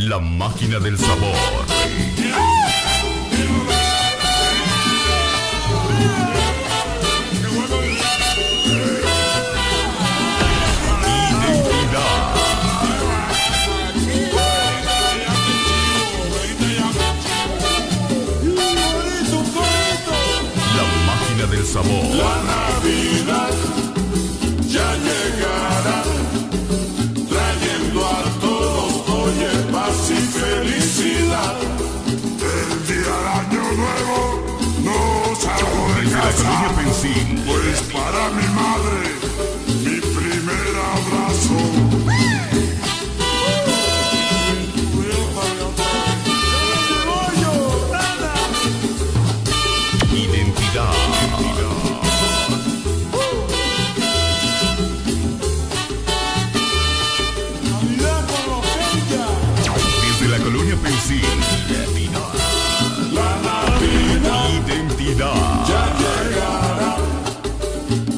La máquina del sabor. Del sabor. La Navidad ya llegará, trayendo a todos, oye, paz y felicidad. El día del año nuevo no salgo de casa, pues para mi madre, mi primer abrazo. La Navidad, identidad, ya llegará,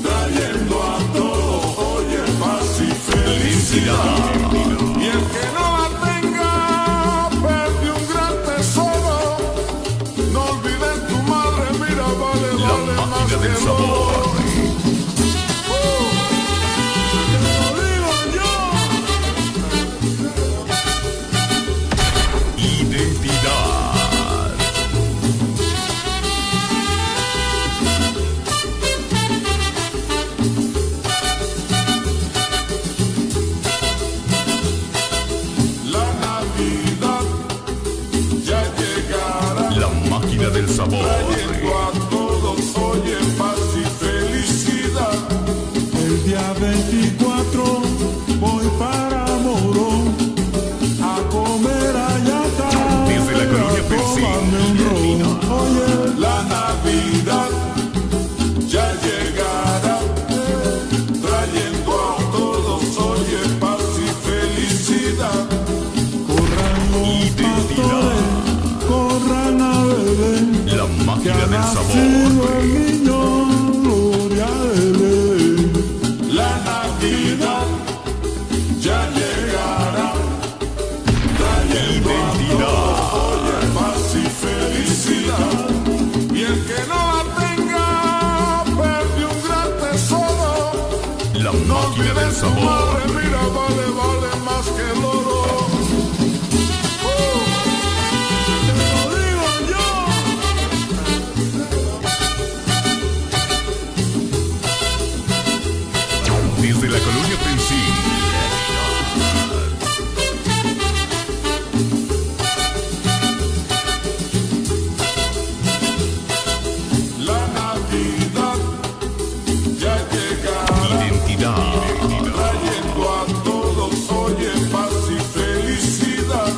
trayendo a todos, oye, paz y felicidad. Y el que no la tenga, perdió un gran tesoro. No olvides tu madre, mira, vale más que el oro. Del sabor. Trayendo a todos, oye, paz y felicidad. El día 24 voy para Morón a comer hallaca. Desde la colonia Pensil. Oye, la Navidad ya llegará, trayendo a todos, oye, paz y felicidad. Corran los pastores, corran a beber. La máquina del sabor. El niño, gloria a él. La Navidad ya llegará, trayendo a todos, oye, paz y felicidad. Y el que no la tenga, perdió un gran tesoro. La máquina del sabor. Madre, mira, vale más que el oro. Desde la colonia Pensil. La Navidad ya llegará, Identidad. trayendo a todos, oye, paz y felicidad.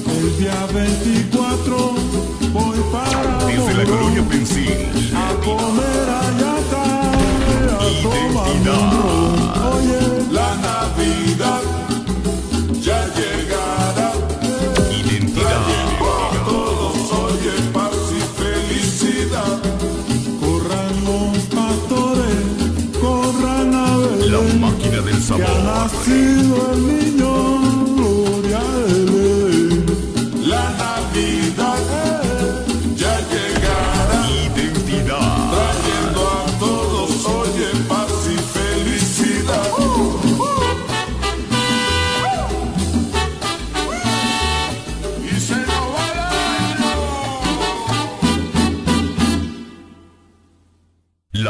El día 24 voy para Desde la colonia Morón Pensil. a comer hallaca, a tomar un ron. Oye, La Navidad ya llegará, trayendo a todos, oye, paz y felicidad. corran los pastores, corran a La beber. máquina del Que ha sabor. nacido el niño,